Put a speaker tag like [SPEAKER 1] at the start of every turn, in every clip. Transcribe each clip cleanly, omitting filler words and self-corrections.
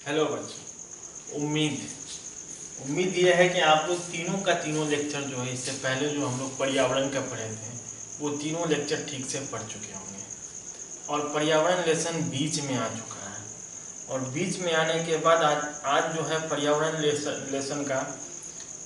[SPEAKER 1] Hello बच्चों, उम्मीद ये है कि आप लोग तीनों का तीनों लेक्चर जो है इससे पहले जो हम लोग पर्यावरण का पढ़े थे वो तीनों लेक्चर ठीक से पढ़ चुके होंगे और पर्यावरण लेसन बीच में आ चुका है। और बीच में आने के बाद आज जो है पर्यावरण लेसन का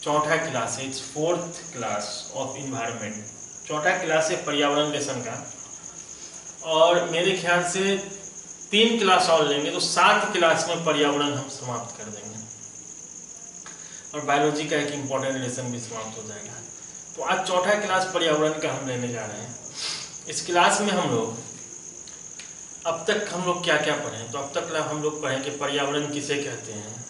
[SPEAKER 1] चौथा क्लास है। It's fourth class of environment. चौथा क्लास है पर्यावरण लेसन का और मेरे ख्याल से 3 क्लास और लेंगे तो 7 क्लास में पर्यावरण हम समाप्त कर देंगे और बायोलॉजी का एक इम्पॉर्टेंट लेसन भी समाप्त हो जाएगा। तो आज चौथा क्लास पर्यावरण का हम लेने जा रहे हैं। इस क्लास में हम लोग अब तक क्या क्या पढ़े, तो अब तक हम लोग पढ़े कि पर्यावरण किसे कहते हैं,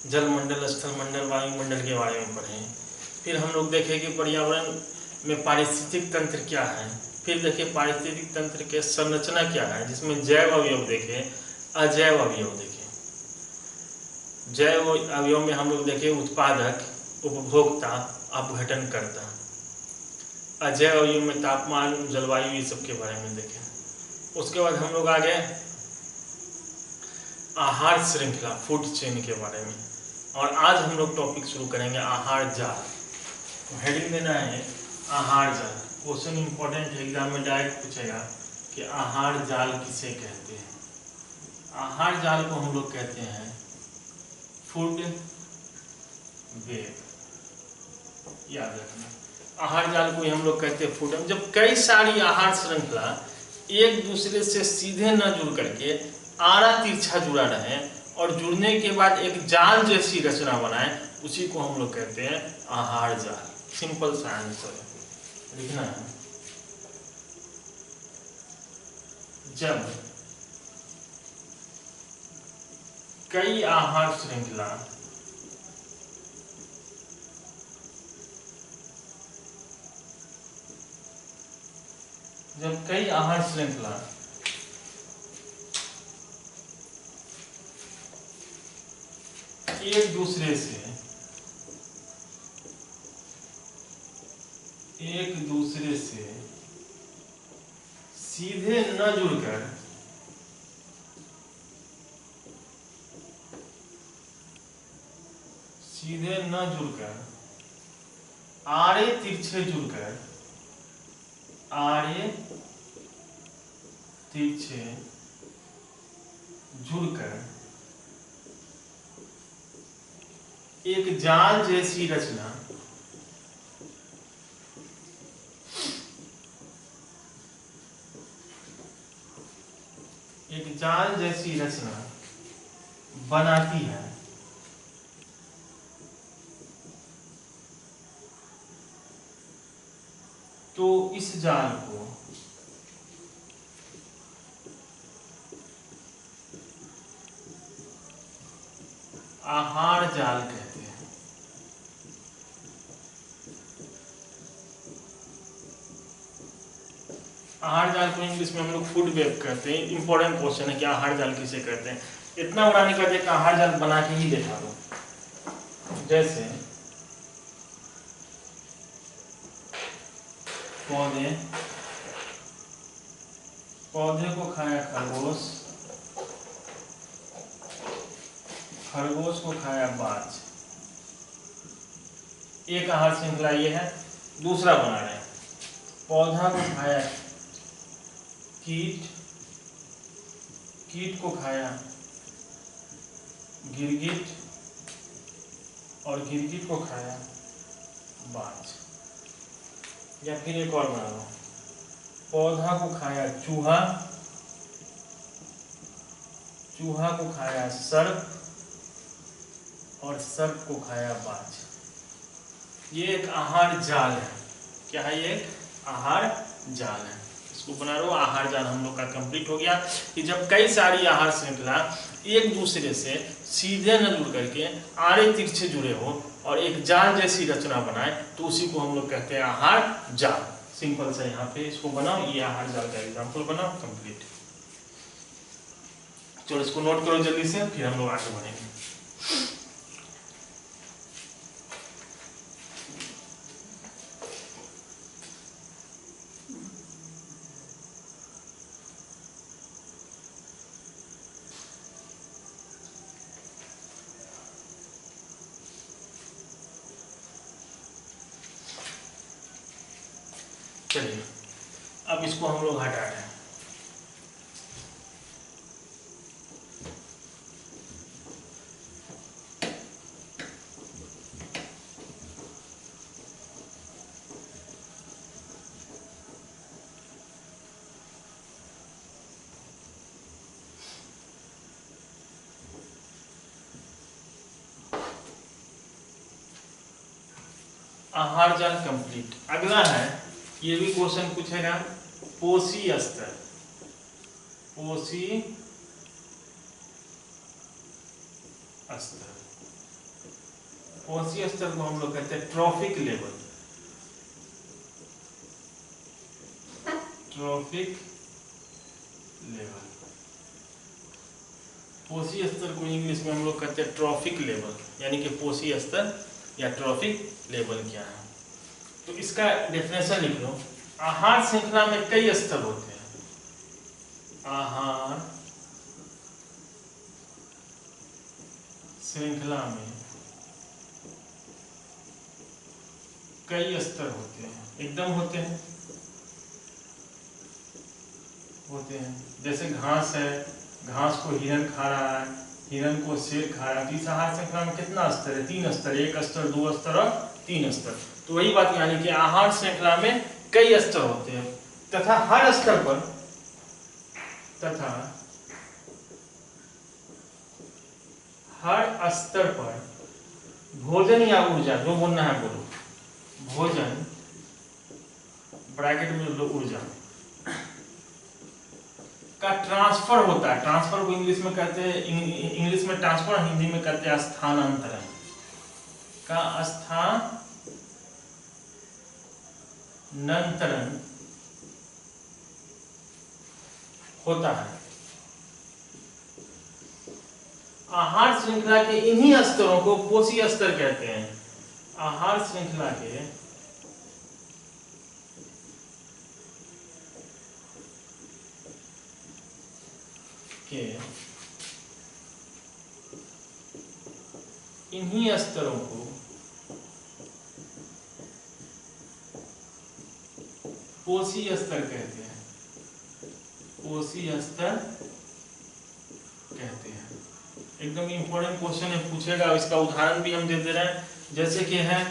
[SPEAKER 1] जल मंडल, स्थल मंडल, वायुमंडल के बारे में पढ़े। फिर हम लोग देखें कि पर्यावरण में पारिस्थितिक तंत्र क्या है। फिर देखें पारिस्थितिक तंत्र के संरचना क्या है, जिसमें जैव अवयव देखें, अजैव अवयव देखें। जैव अवयव में हम लोग देखें उत्पादक, उपभोक्ता, अपघटनकर्ता। अजैव अवयव में तापमान, जलवायु, ये सब के बारे में देखें। उसके बाद हम लोग आगे आहार श्रृंखला, फूड चेन के बारे में। और आज हम लोग टॉपिक शुरू करेंगे आहार जाल। हेडिंग देना है आहार जाल। क्वेश्चन इंपॉर्टेंट एग्जाम में डायरेक्ट पूछेगा कि आहार जाल किसे कहते हैं। आहार जाल को हम लोग कहते हैं फूड वेब। याद रखना, आहार जाल को हम लोग कहते हैं फूड। जब कई सारी आहार श्रृंखला एक दूसरे से सीधे न जुड़ करके आड़ा तिरछा जुड़ा रहे और जुड़ने के बाद एक जाल जैसी रचना बनाए, उसी को हम लोग कहते हैं आहार जाल। सिंपल सा आंसर लिखना है। जब कई आहार श्रृंखला एक दूसरे से सीधे न जुड़कर आड़े तिरछे जुड़कर एक जाल जैसी रचना बनाती है, तो इस जाल को आहार जाल कहते हैं। आहार जाल को इंग्लिश में हम लोग फूड वेब कहते हैं। इंपॉर्टेंट क्वेश्चन है कि आहार जाल किसे कहते हैं। इतना बड़ा नहीं कहते, आहार जाल बना के ही देखा दो। जैसे पौधे को खाया खरगोश, खरगोश को खाया बाज। एक आहार श्रृंखला ये है। दूसरा बना रहे हैं, पौधा को खाया कीट, कीट को खाया गिरगिट और गिरगिट को खाया बाज। या फिर एक और बना लो, पौधा को खाया चूहा, चूहा को खाया सर्प और सर्प को खाया बाज। ये एक आहार जाल है। क्या है? ये एक आहार जाल है। इसको बना लो। आहार जाल हम लोग का कंप्लीट हो गया कि जब कई सारी आहार श्रृंखला एक दूसरे से सीधे न जुड़ करके आड़े तिरछे जुड़े हो और एक जाल जैसी रचना बनाए, तो उसी को हम लोग कहते हैं आहार जाल। सिंपल सा यहाँ पे इसको बनाओ, ये आहार जाल का एग्जाम्पल बनाओ, कंप्लीट। चलो इसको नोट करो जल्दी से, फिर हम लोग आगे बढ़ेंगे। चलिए अब इसको हम लोग हटा रहे हैं। आहार जाल कंप्लीट। अगला है, ये भी क्वेश्चन पूछेगा, पोषी स्तर। पोषी स्तर, पोषी स्तर को हम लोग कहते हैं ट्रॉफिक लेवल। ट्रॉफिक लेवल, पोषी स्तर को इंग्लिश में हम लोग कहते हैं ट्रॉफिक लेवल, यानी कि पोषी स्तर या ट्रॉफिक लेवल क्या है। तो इसका डेफिनेशन लिख लो। आहार श्रृंखला में कई स्तर होते हैं। आहार श्रृंखला में कई स्तर होते हैं, एकदम होते हैं। जैसे घास है, घास को हिरन खा रहा है, हिरन को शेर खा रहा है। इस आहार श्रृंखला में कितना स्तर है? 3 स्तर, 1 स्तर, 2 स्तर और 3 स्तर। तो वही बात, यानी कि आहार श्रृंखला में कई स्तर होते हैं तथा हर स्तर पर भोजन या ऊर्जा, जो बोलना है बोलो, भोजन ब्रैकेट में लो ऊर्जा का ट्रांसफर होता है। ट्रांसफर को इंग्लिश में कहते हैं, इंग्लिश में ट्रांसफर, हिंदी में कहते हैं स्थानांतरण। का स्थानांतरण होता है। आहार श्रृंखला के इन्हीं स्तरों को पोषी स्तर कहते हैं। आहार श्रृंखला के इन्हीं स्तरों को पोषी स्तर कहते हैं। पोषी स्तर कहते हैं। एकदम इंपॉर्टेंट क्वेश्चन है, पूछेगा। इसका उदाहरण भी हम दे दे रहे हैं, जैसे कि है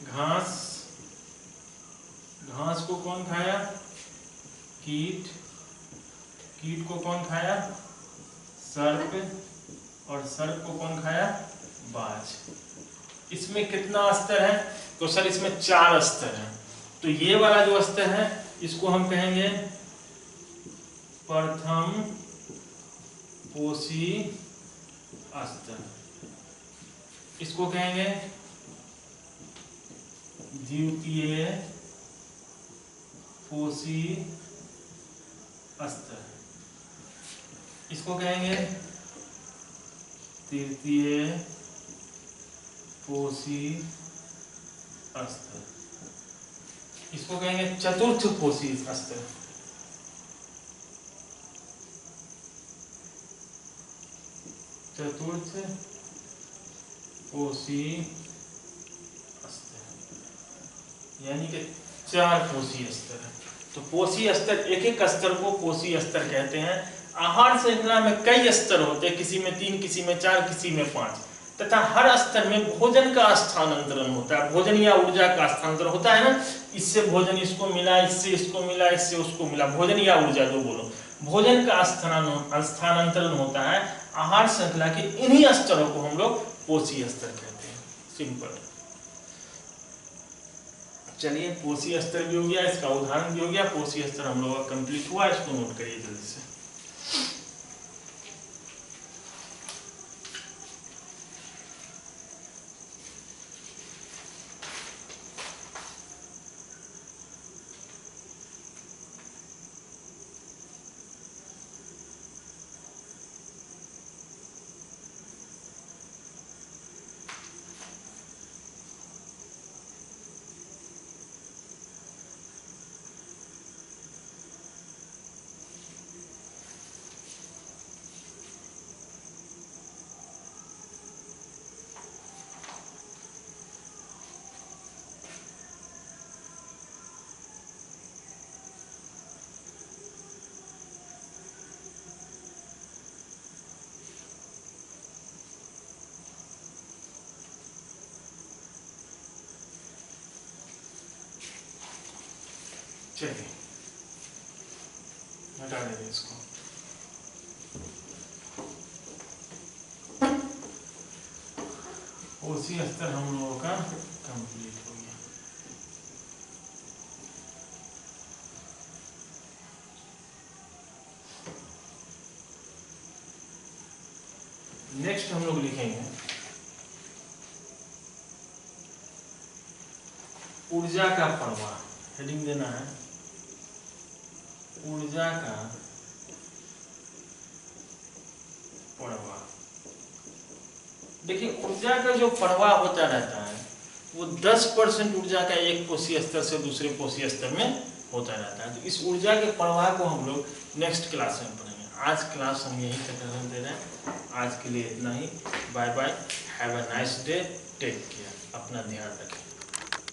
[SPEAKER 1] घास। घास को कौन खाया? कीट। कीट को कौन खाया? सर्प। और सर्प को कौन खाया? बाज। इसमें कितना स्तर है? तो सर इसमें 4 स्तर है। तो ये वाला जो स्तर है इसको हम कहेंगे प्रथम पोषी स्तर। इसको कहेंगे द्वितीय पोषी स्तर। इसको कहेंगे तृतीय पोषी स्तर। इसको कहेंगे चतुर्थ पोषी स्तर। चतुर्थ पोषी स्तर, यानी कि 4 पोषी स्तर है। तो पोषी स्तर, एक एक स्तर को पोषी स्तर कहते हैं। आहार श्रृंखला में कई स्तर होते हैं, किसी में 3, किसी में 4, किसी में 5, तथा हर स्तर में भोजन का स्थानांतरण होता है। भोजन या ऊर्जा का स्थानांतरण होता है ना, इससे भोजन इसको मिला, इससे इसको मिला, इससे उसको मिला। भोजन या ऊर्जा जो बोलो, भोजन का स्थानांतरण होता है। आहार श्रृंखला के इन्हीं स्तरों को हम लोग पोषी स्तर कहते हैं। सिंपल। चलिए, पोषी स्तर भी हो गया, इसका उदाहरण भी हो गया। पोषी स्तर हम लोग का कंप्लीट हुआ। इसको नोट करिए जल्दी से। चलिए हटा देंगे इसको। उसी स्तर हम लोगों का कंप्लीट हो गया। नेक्स्ट हम लोग लिखेंगे ऊर्जा का प्रवाह। हेडिंग देना है ऊर्जा का प्रवाह। देखिए ऊर्जा का जो प्रवाह होता रहता है वो 10% ऊर्जा का एक कोशीय स्तर से दूसरे कोशीय स्तर में होता रहता है। तो इस ऊर्जा के प्रवाह को हम लोग नेक्स्ट क्लास में पढ़ेंगे। आज क्लास हम यहीं तक दे रहे हैं। आज के लिए इतना ही। Bye bye, have a nice day, take care, अपना ध्यान रखें।